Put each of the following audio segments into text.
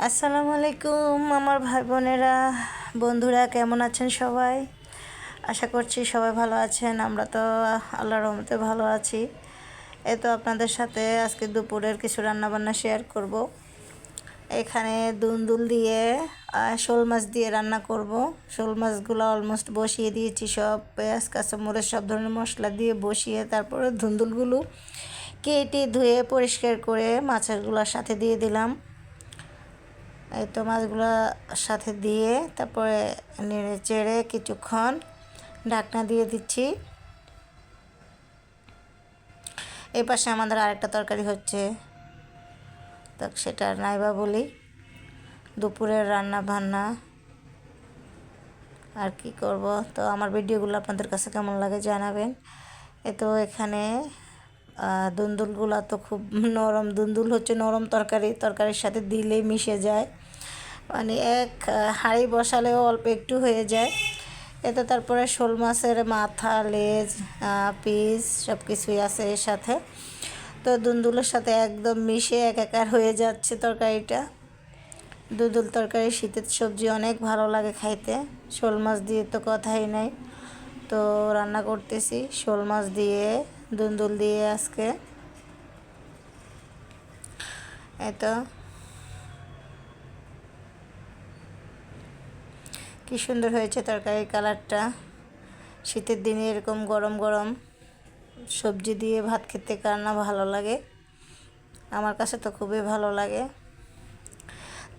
আসসালামু আলাইকুম আমার ভাই বোনেরা, বন্ধুরা, কেমন আছেন সবাই? আশা করছি সবাই ভালো আছেন। আমরা তো আল্লাহর রহমতে ভালো আছি। এই তো আপনাদের সাথে আজকে দুপুরের কিছু রান্নাবান্না শেয়ার করব। এখানে দুন্দুল দিয়ে শোল মাছ দিয়ে রান্না করব। শোল মাছগুলো অলমোস্ট বসিয়ে দিয়েছি, সব পেঁয়াজ কাঁচামরিচ সব ধরনের মশলা দিয়ে বসিয়ে তারপরে দুন্দুলগুলো কেটে ধুয়ে পরিষ্কার করে মাছেরগুলোর সাথে দিয়ে দিলাম। এই তো মাছগুলো সাথে দিয়ে তারপরে নেড়ে চেড়ে কিছুক্ষণ ঢাকনা দিয়ে দিচ্ছি। এই পাশে আমাদের আরেকটা তরকারি হচ্ছে, তো সেটা নাইবা বলি। দুপুরের রান্না বান্না আর কি করব। তো আমার ভিডিওগুলো আপনাদের কাছে কেমন লাগে জানাবেন। তো এখানে দুন্দুলগুলো তো খুব নরম, দুন্দুল হচ্ছে নরম তরকারির সাথে দিলেই মিশে যায়, মানে এক হাঁড়ি বসালেও অল্প একটু হয়ে যায়। এতে তারপরে শোল মাছের মাথা, লেজ, পিস সব কিছুই আছে এর সাথে। তো দুন্দুলের সাথে একদম মিশে একাকার হয়ে যাচ্ছে তরকারিটা। দুন্দুল তরকারি শীতের সবজি অনেক ভালো লাগে খাইতে। শোল মাছ দিয়ে তো কথাই নাই। তো রান্না করতেছি শোল মাছ দিয়ে, দুন্দুল দিয়ে আজকে। তো কি সুন্দর হয়েছে তরকারির কালারটা। শীতের দিনে এরকম গরম গরম সবজি দিয়ে ভাত খেতে কার না ভালো লাগে, আমার কাছে তো খুবই ভালো লাগে।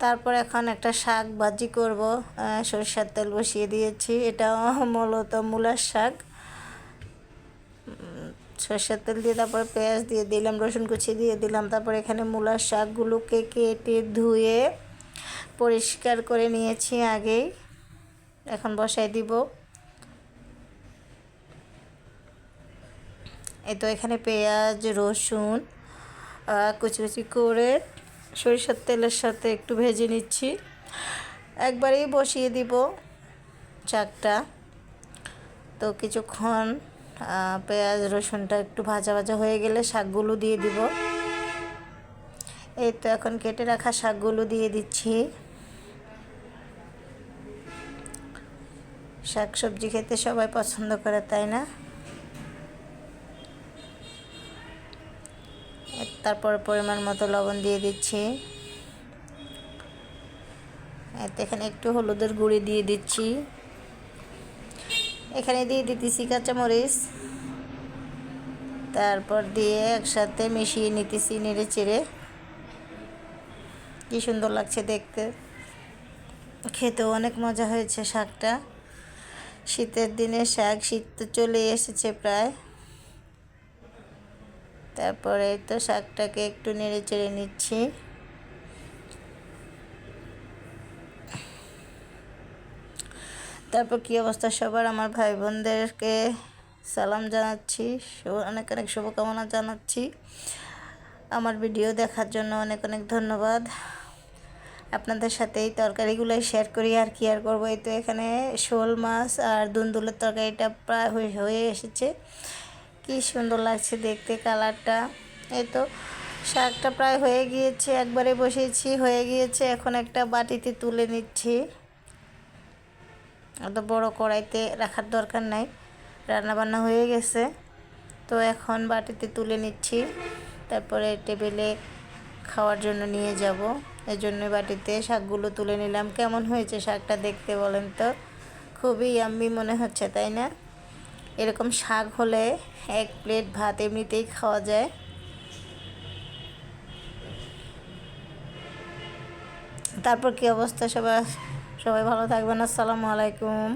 তারপর এখন একটা শাক ভাজি করব। সরিষার তেল বসিয়ে দিয়েছি, এটা মূলত মূলার শাক। সরিষার তেল দিয়ে তারপরে পেঁয়াজ দিয়ে দিলাম, রসুন কুচি দিয়ে দিলাম। তারপর এখানে মূলার শাকগুলোকে কেটে ধুয়ে পরিষ্কার করে নিয়েছি আগেই, এখন বসাই দিব। এই তো এখানে পেঁয়াজ রসুন কুচি কুচি করে সরিষার তেলের সাথে একটু ভেজে নিচ্ছি। একবারেই বসিয়ে দিব শাকটা। তো কিছুক্ষণ পেঁয়াজ রসুনটা একটু ভাজা ভাজা হয়ে গেলে শাকগুলো দিয়ে দিব। এই তো এখন কেটে রাখা শাকগুলো দিয়ে দিচ্ছি। শাক সবজি খেতে সবাই পছন্দ করে, তাই না? তারপরে পরিমাণ মতো লবণ দিয়ে দিচ্ছি। এখানে একটু হলুদের গুঁড়ি দিয়ে দিচ্ছি। এখানে দিয়ে দিতেছি কাঁচামরিচ। তারপর দিয়ে একসাথে মিশিয়ে নিতেছি নেড়ে চেড়ে। কি সুন্দর লাগছে দেখতে, খেতেও অনেক মজা হয়েছে শাকটা। শীতের দিনে শাক, শীত তো চলে এসেছে প্রায়। তারপরে তো শাকটাকে একটু নেড়ে চেড়ে নিচ্ছি। তারপর কী অবস্থা সবার? আমার ভাই বোনদেরকে সালাম জানাচ্ছি, অনেক অনেক শুভকামনা জানাচ্ছি। আমার ভিডিও দেখার জন্য অনেক অনেক ধন্যবাদ। আপনাদের সাথে এই তরকারিগুলোই শেয়ার করি, আর কি আর করবো। এই তো এখানে শোল মাছ আর দুন্দুলের তরকারিটা প্রায় হয়ে এসেছে। কি সুন্দর লাগছে দেখতে কালারটা। এই তো শাকটা প্রায় হয়ে গিয়েছে, একবারে বসিয়েছি, হয়ে গিয়েছে। এখন একটা বাটিতে তুলে নিচ্ছি। অত বড় কড়াইতে রাখার দরকার নাই, রান্নাবান্না হয়ে গেছে। তো এখন বাটিতে তুলে নিচ্ছি, তারপরে টেবিলে খাওয়ার জন্য নিয়ে যাব। এই জন্য বাটিতে শাকগুলো তুলে নিলাম। কেমন হয়েছে শাকটা দেখতে বলেন তো? খুবই ইয়াম্মি মনে হচ্ছে, তাই না? এরকম শাক হলে এক প্লেট ভাত এমনিতেই খাওয়া যায়। তারপর কি অবস্থা সবাই? সবাই ভালো থাকবেন। আসসালামু আলাইকুম।